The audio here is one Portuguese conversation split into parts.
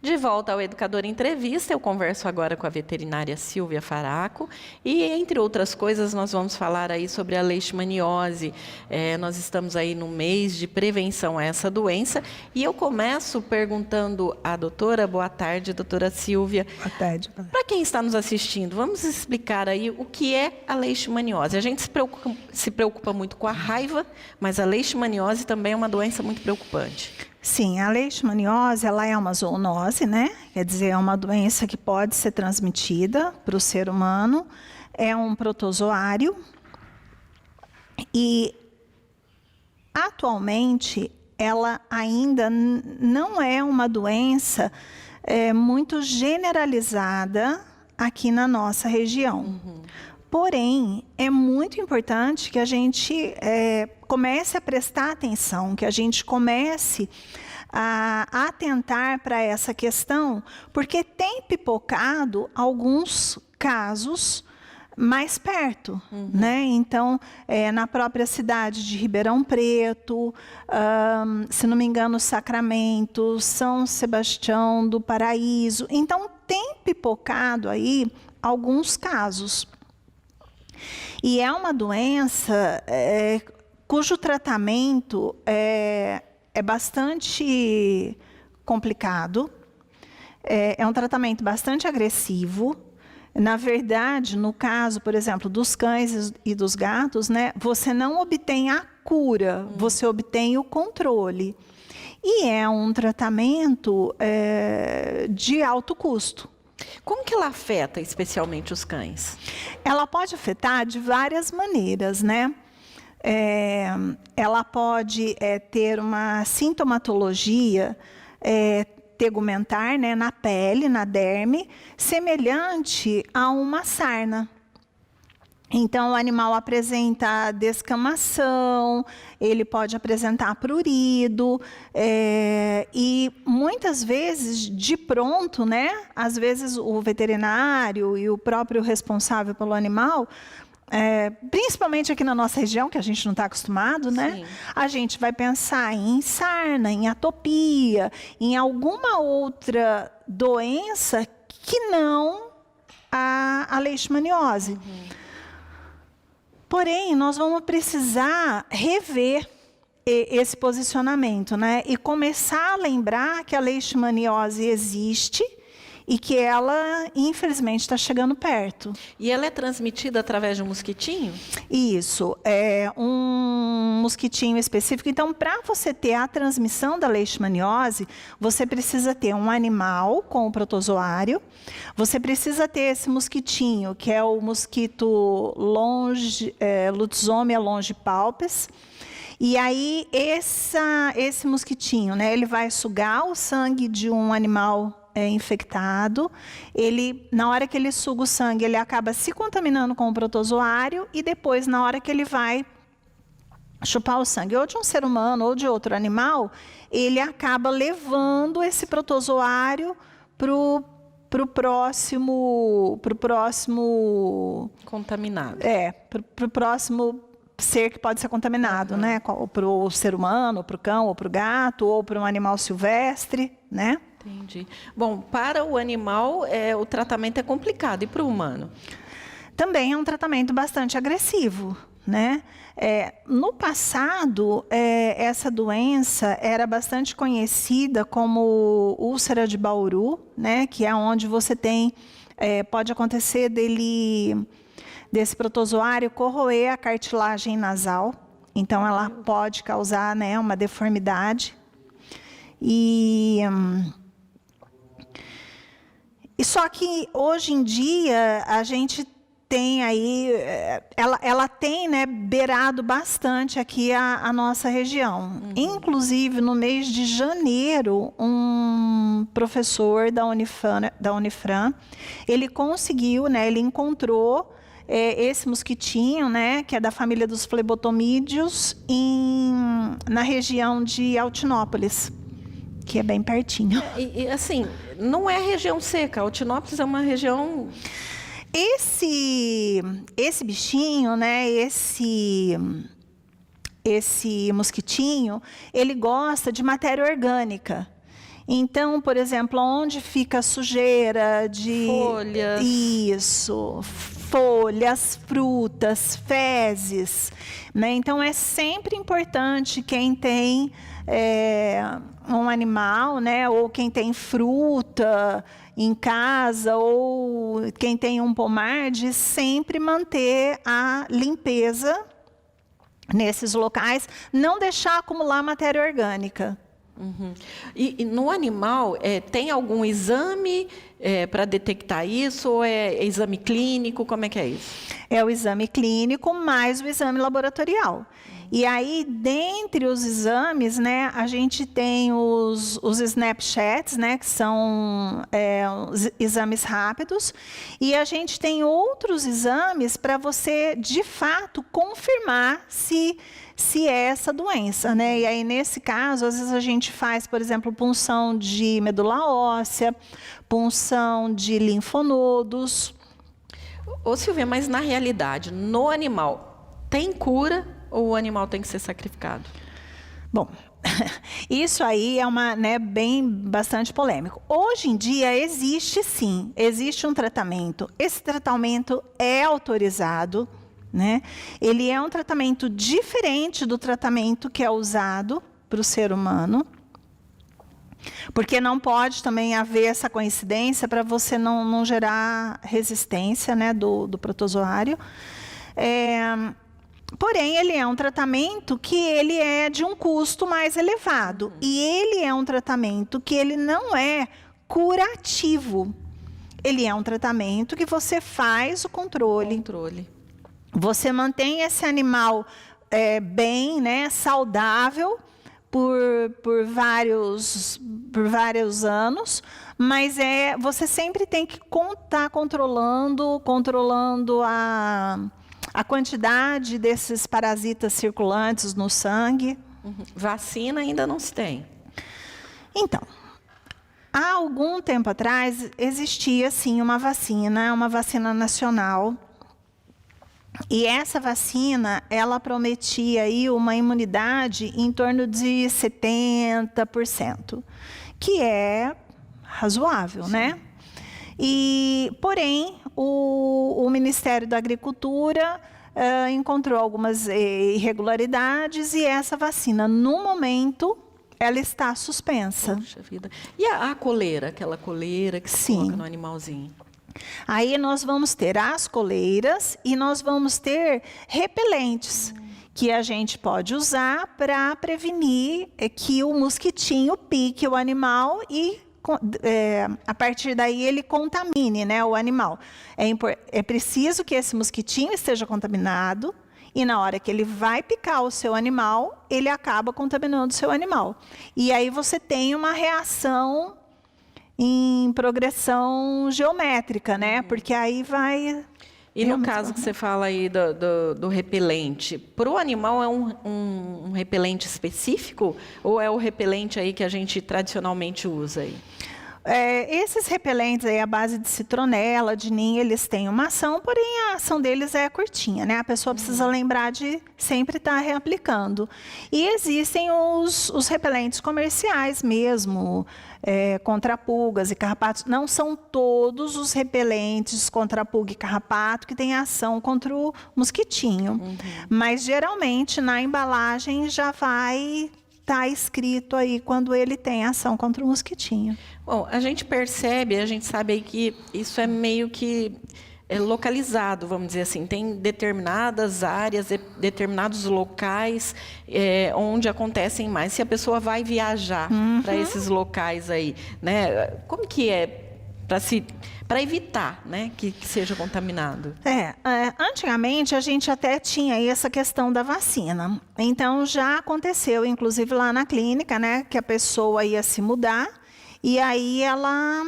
De volta ao Educador Entrevista, eu converso agora com a veterinária Silvia Faraco e, entre outras coisas, nós vamos falar aí sobre a leishmaniose. Nós estamos aí no mês de prevenção a essa doença e eu começo perguntando à doutora, boa tarde, doutora Silvia. Boa tarde. Para quem está nos assistindo, vamos explicar aí o que é a leishmaniose. A gente se preocupa muito com a raiva, mas a leishmaniose também é uma doença muito preocupante. Sim, a leishmaniose, ela é uma zoonose, né? Quer dizer, é uma doença que pode ser transmitida para o ser humano. É um protozoário. E, atualmente, ela ainda não é uma doença muito generalizada aqui na nossa região. Porém, é muito importante que a gente comece a prestar atenção, que a gente comece a atentar para essa questão, porque tem pipocado alguns casos mais perto, né? Então, na própria cidade de Ribeirão Preto, se não me engano, Sacramento, São Sebastião do Paraíso. Então, tem pipocado aí alguns casos. E é uma doença cujo tratamento é bastante complicado, é um tratamento bastante agressivo. Na verdade, no caso, por exemplo, dos cães e dos gatos, né, você não obtém a cura, você obtém o controle. E é um tratamento de alto custo. Como que ela afeta especialmente os cães? Ela pode afetar de várias maneiras, né? Ela pode ter uma sintomatologia tegumentar, né, na pele, na derme, semelhante a uma sarna. Então, o animal apresenta descamação, ele pode apresentar prurido, e muitas vezes, de pronto, né, às vezes o veterinário e o próprio responsável pelo animal, principalmente aqui na nossa região, que a gente não está acostumado, né? Sim. A gente vai pensar em sarna, em atopia, em alguma outra doença que não a leishmaniose. Porém, nós vamos precisar rever esse posicionamento, né? E começar a lembrar que a leishmaniose existe e que ela, infelizmente, está chegando perto. E ela é transmitida através de um mosquitinho? Isso, é um mosquitinho específico. Então, para você ter a transmissão da leishmaniose, você precisa ter um animal com o protozoário, você precisa ter esse mosquitinho, que é o mosquito Lutzomia longipalpis. E aí, esse mosquitinho, né, ele vai sugar o sangue de um animal infectado, na hora que ele suga o sangue, ele acaba se contaminando com o protozoário e depois, na hora que ele vai chupar o sangue, ou de um ser humano ou de outro animal, ele acaba levando esse protozoário para o próximo contaminado. Para o próximo ser que pode ser contaminado, né? Para o ser humano, para o cão, ou para o gato, ou para um animal silvestre, né? Entendi. Bom, para o animal, o tratamento é complicado. E para o humano? Também é um tratamento bastante agressivo, né? No passado, essa doença era bastante conhecida como úlcera de Bauru, né? Que é onde você tem, pode acontecer desse protozoário corroer a cartilagem nasal. Então, ela pode causar, né, uma deformidade. E só que hoje em dia a gente tem aí, ela tem, né, beirado bastante aqui a nossa região. Inclusive, no mês de janeiro, um professor da Unifran, ele conseguiu, né, ele encontrou esse mosquitinho, né, que é da família dos flebotomídeos, na região de Altinópolis, que é bem pertinho. E assim, não é região seca, Altinópolis é uma região... Esse bichinho, né, esse mosquitinho, ele gosta de matéria orgânica. Então, por exemplo, onde fica sujeira de... Folhas. Isso, folhas, frutas, fezes, né? Então, é sempre importante quem tem um animal, né? Ou quem tem fruta em casa, ou quem tem um pomar, de sempre manter a limpeza nesses locais, não deixar acumular matéria orgânica. Uhum. E no animal, tem algum exame para detectar isso? Ou é exame clínico? Como é que é isso? É o exame clínico mais o exame laboratorial. E aí, dentre os exames, né, a gente tem os snapshots, né, que são os exames rápidos, e a gente tem outros exames para você, de fato, confirmar se é essa doença, né? E aí, nesse caso, às vezes a gente faz, por exemplo, punção de medula óssea, punção de linfonodos. Ô, Silvia, mas na realidade, no animal, tem cura ou o animal tem que ser sacrificado? Bom, isso aí é bastante polêmico. Hoje em dia existe sim, existe um tratamento. Esse tratamento é autorizado, né? Ele é um tratamento diferente do tratamento que é usado para o ser humano, porque não pode também haver essa coincidência para você não gerar resistência, né, do protozoário. Porém, ele é um tratamento que ele é de um custo mais elevado. E ele é um tratamento que ele não é curativo. Ele é um tratamento que você faz o controle. Você mantém esse animal bem, né, saudável por vários anos, mas você sempre tem que estar controlando a quantidade desses parasitas circulantes no sangue. Vacina ainda não se tem. Então, há algum tempo atrás existia sim uma vacina nacional. E essa vacina, ela prometia aí uma imunidade em torno de 70%, que é razoável, sim, né? Porém, o Ministério da Agricultura encontrou algumas irregularidades e essa vacina, no momento, ela está suspensa. Poxa vida. E a coleira, aquela coleira que se coloca no animalzinho? Aí nós vamos ter as coleiras e nós vamos ter repelentes que a gente pode usar para prevenir que o mosquitinho pique o animal e a partir daí ele contamine, né, o animal. É preciso que esse mosquitinho esteja contaminado e na hora que ele vai picar o seu animal, ele acaba contaminando o seu animal. E aí você tem uma reação em progressão geométrica, né? Porque aí vai... E no caso que você fala aí do repelente, para o animal é um repelente específico ou é o repelente aí que a gente tradicionalmente usa aí? Esses repelentes aí à base de citronela, de ninho, eles têm uma ação, porém a ação deles é curtinha, né? A pessoa precisa lembrar de sempre estar reaplicando. E existem os repelentes comerciais mesmo, contra pulgas e carrapatos. Não são todos os repelentes contra pulga e carrapato que têm ação contra o mosquitinho. Mas geralmente na embalagem já vai estar escrito aí quando ele tem ação contra o mosquitinho. Bom, a gente percebe, a gente sabe aí que isso é meio que localizado, vamos dizer assim. Tem determinadas áreas, determinados locais onde acontecem mais. Se a pessoa vai viajar para esses locais aí, né? Como que é para evitar, né, que seja contaminado? Antigamente a gente até tinha aí essa questão da vacina. Então já aconteceu, inclusive lá na clínica, né, que a pessoa ia se mudar e aí ela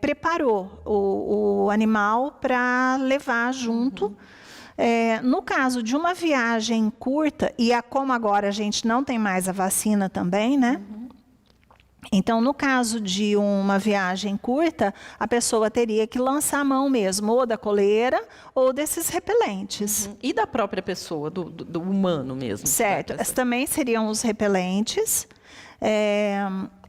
preparou o animal para levar junto. No caso de uma viagem curta, e como agora a gente não tem mais a vacina também, né? Então, no caso de uma viagem curta, a pessoa teria que lançar a mão mesmo, ou da coleira, ou desses repelentes. E da própria pessoa, do humano mesmo? Certo. Esses também seriam os repelentes.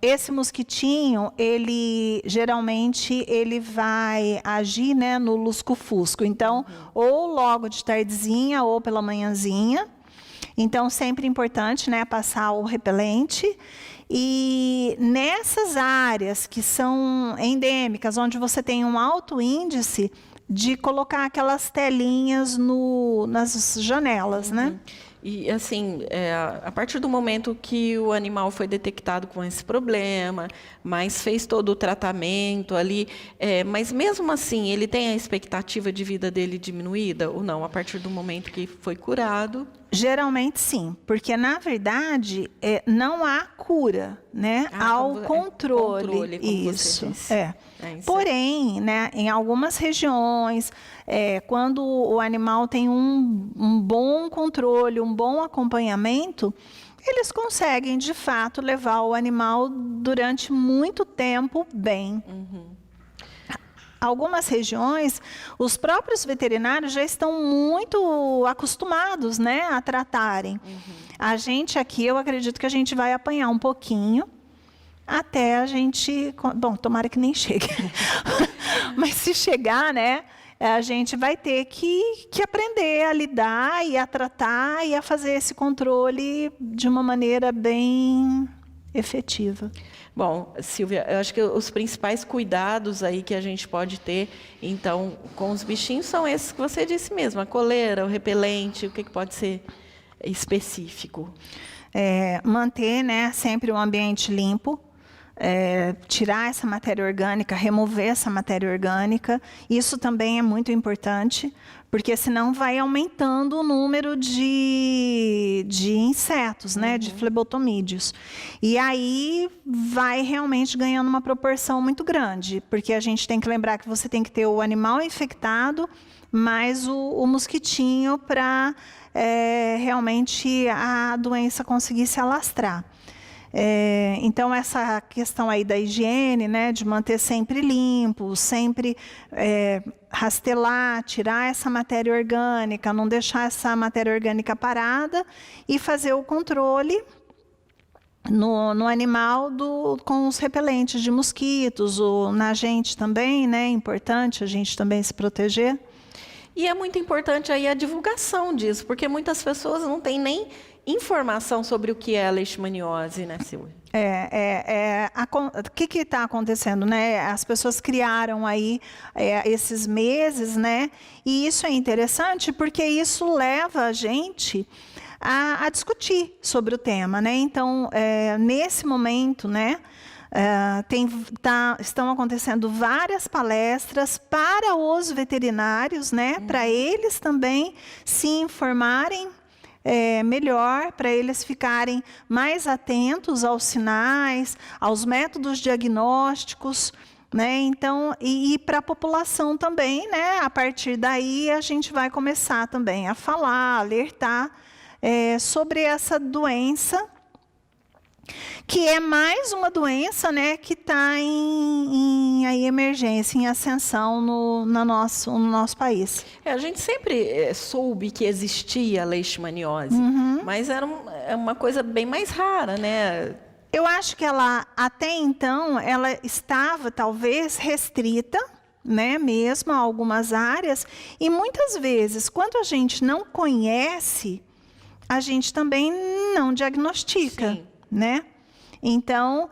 esse mosquitinho, ele geralmente ele vai agir, né, no lusco-fusco. Então, ou logo de tardezinha ou pela manhãzinha. Então, sempre importante, né, passar o repelente. E nessas áreas que são endêmicas, onde você tem um alto índice, de colocar aquelas telinhas nas janelas, né? E, assim, a partir do momento que o animal foi detectado com esse problema, mas fez todo o tratamento ali, mas mesmo assim, ele tem a expectativa de vida dele diminuída ou não? A partir do momento que foi curado? Geralmente sim, porque na verdade não há cura, né, ao controle. Controle, como isso. Você disse. Isso. Porém, né, em algumas regiões, quando o animal tem um bom controle, um bom acompanhamento, eles conseguem de fato levar o animal durante muito tempo bem. Algumas regiões, os próprios veterinários já estão muito acostumados, né, a tratarem. A gente aqui, eu acredito que a gente vai apanhar um pouquinho, até a gente... Bom, tomara que nem chegue. Mas se chegar, né, a gente vai ter que aprender a lidar e a tratar e a fazer esse controle de uma maneira bem efetiva. Bom, Silvia, eu acho que os principais cuidados aí que a gente pode ter, então, com os bichinhos são esses que você disse mesmo, a coleira, o repelente, o que pode ser específico? Manter, né, sempre o ambiente limpo, tirar essa matéria orgânica, remover essa matéria orgânica, isso também é muito importante, porque senão vai aumentando o número de insetos, né, de flebotomídeos. E aí vai realmente ganhando uma proporção muito grande, porque a gente tem que lembrar que você tem que ter o animal infectado, mais o mosquitinho para realmente a doença conseguir se alastrar. Então, essa questão aí da higiene, né, de manter sempre limpo, sempre rastelar, tirar essa matéria orgânica, não deixar essa matéria orgânica parada e fazer o controle no animal com os repelentes de mosquitos, na gente também, né, é importante a gente também se proteger. E é muito importante aí a divulgação disso, porque muitas pessoas não têm nem informação sobre o que é a leishmaniose, né, Silvia? O que está acontecendo, né? As pessoas criaram aí esses meses, né? E isso é interessante porque isso leva a gente a discutir sobre o tema, né? Então, nesse momento, né? Estão acontecendo várias palestras para os veterinários, né? Para eles também se informarem melhor, para eles ficarem mais atentos aos sinais, aos métodos diagnósticos, né? Então, e para a população também, né? A partir daí a gente vai começar também a falar, alertar sobre essa doença, que é mais uma doença, né, que está em emergência, em ascensão no nosso país. A gente sempre soube que existia a leishmaniose, mas era uma coisa bem mais rara, né? Eu acho que ela, até então, ela estava talvez restrita, né, mesmo a algumas áreas, e muitas vezes, quando a gente não conhece, a gente também não diagnostica. Sim. Né? Então,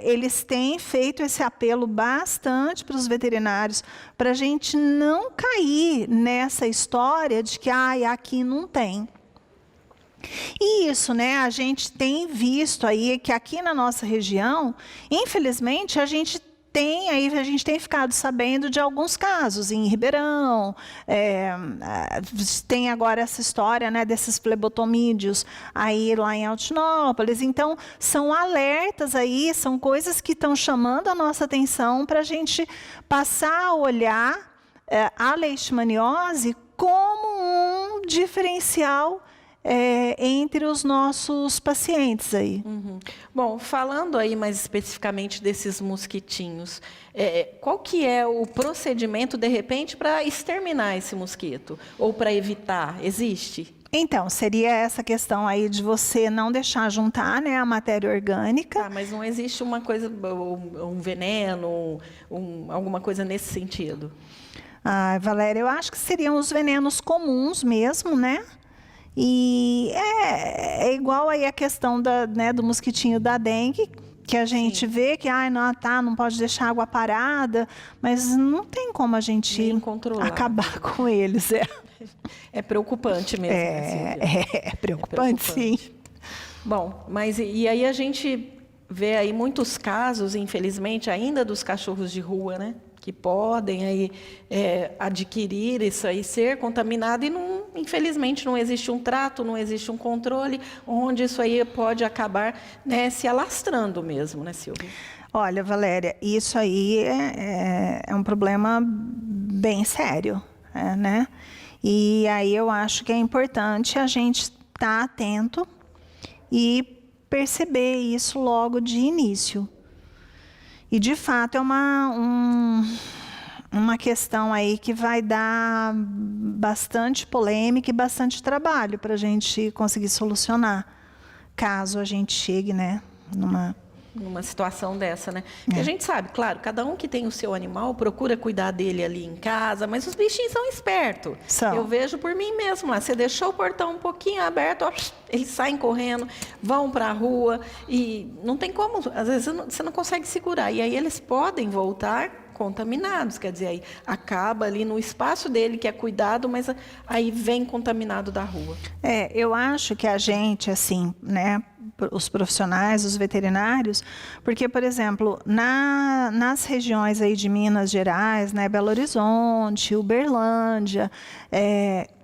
eles têm feito esse apelo bastante para os veterinários, para a gente não cair nessa história de que aqui não tem. E isso, né, a gente tem visto aí que aqui na nossa região, infelizmente, a gente tem ficado sabendo de alguns casos em Ribeirão, tem agora essa história, né, desses flebotomídeos aí lá em Altinópolis. Então, são alertas aí, são coisas que estão chamando a nossa atenção para a gente passar a olhar a leishmaniose como um diferencial entre os nossos pacientes aí. Bom, falando aí mais especificamente desses mosquitinhos, qual que é o procedimento, de repente, para exterminar esse mosquito? Ou para evitar? Existe? Então, seria essa questão aí de você não deixar juntar, né, a matéria orgânica. Tá, mas não existe uma coisa, um veneno, alguma coisa nesse sentido? Ah, Valéria, eu acho que seriam os venenos comuns mesmo, né? E é igual aí a questão né, do mosquitinho da dengue, que a gente vê que não pode deixar água parada, mas não tem como a gente Nem controlar. acabar com eles. É preocupante mesmo, né, Silvia? É preocupante, sim. Bom, mas e aí a gente vê aí muitos casos, infelizmente, ainda dos cachorros de rua, né? Que podem aí adquirir isso aí, ser contaminado e infelizmente não existe um trato, não existe um controle, onde isso aí pode acabar, né, se alastrando mesmo, né, Silvia? Olha, Valéria, isso aí é um problema bem sério, né? E aí eu acho que é importante a gente estar atento e perceber isso logo de início. E, de fato, é uma questão aí que vai dar bastante polêmica e bastante trabalho para a gente conseguir solucionar, caso a gente chegue, né, numa situação dessa, né? Porque a gente sabe, claro, cada um que tem o seu animal procura cuidar dele ali em casa, mas os bichinhos são espertos. Eu vejo por mim mesmo lá. Você deixou o portão um pouquinho aberto, ó, eles saem correndo, vão para a rua e não tem como. Às vezes você não consegue segurar. E aí eles podem voltar contaminados, quer dizer, aí acaba ali no espaço dele que é cuidado, mas aí vem contaminado da rua. Eu acho que a gente, assim, né, os profissionais, os veterinários, porque, por exemplo, nas regiões aí de Minas Gerais, né, Belo Horizonte, Uberlândia,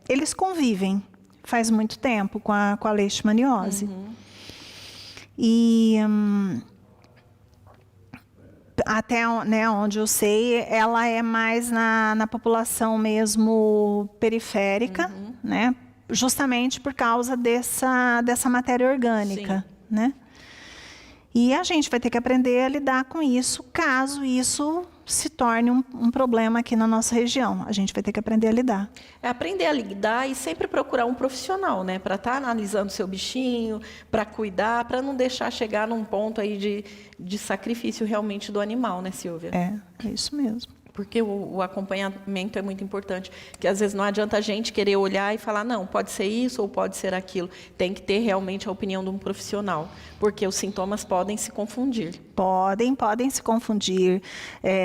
eles convivem faz muito tempo com a leishmaniose. E até, né, onde eu sei, ela é mais na população mesmo periférica, né? Justamente por causa dessa matéria orgânica, né? E a gente vai ter que aprender a lidar com isso, caso isso se torne um problema aqui na nossa região. A gente vai ter que aprender a lidar. É aprender a lidar e sempre procurar um profissional, né? Para estar analisando o seu bichinho, para cuidar, para não deixar chegar num ponto aí de sacrifício realmente do animal, né, Silvia? É isso mesmo. Porque o acompanhamento é muito importante. Porque às vezes não adianta a gente querer olhar e falar, não, pode ser isso ou pode ser aquilo. Tem que ter realmente a opinião de um profissional, porque os sintomas podem se confundir. Podem se confundir.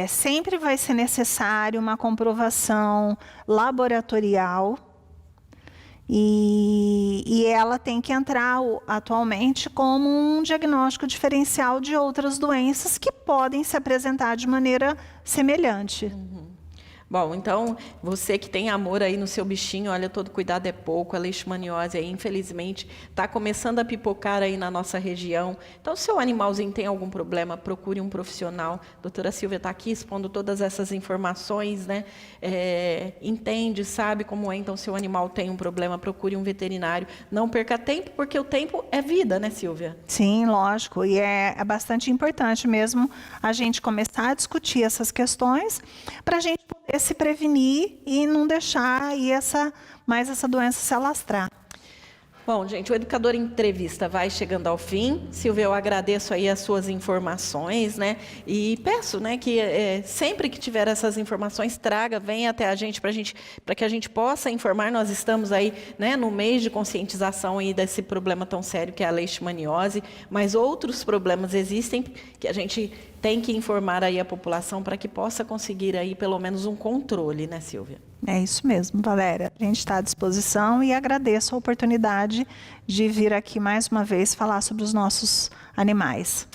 Sempre vai ser necessário uma comprovação laboratorial. E ela tem que entrar atualmente como um diagnóstico diferencial de outras doenças que podem se apresentar de maneira semelhante. Bom, então, você que tem amor aí no seu bichinho, olha, todo cuidado é pouco, a leishmaniose aí, infelizmente, está começando a pipocar aí na nossa região. Então, se o seu animalzinho tem algum problema, procure um profissional. A doutora Silvia está aqui expondo todas essas informações, né? Entende, sabe como é, então, se o animal tem um problema, procure um veterinário. Não perca tempo, porque o tempo é vida, né, Silvia? Sim, lógico, e é bastante importante mesmo a gente começar a discutir essas questões para a gente poder se prevenir e não deixar aí essa doença se alastrar. Bom, gente, o Educador Entrevista vai chegando ao fim. Silvia, eu agradeço aí as suas informações, né? E peço, né, que sempre que tiver essas informações, venha até a gente para que a gente possa informar. Nós estamos aí, né, no mês de conscientização aí desse problema tão sério que é a leishmaniose, mas outros problemas existem que a gente tem que informar aí a população para que possa conseguir aí pelo menos um controle, né, Silvia? É isso mesmo, Valéria. A gente está à disposição e agradeço a oportunidade de vir aqui mais uma vez falar sobre os nossos animais.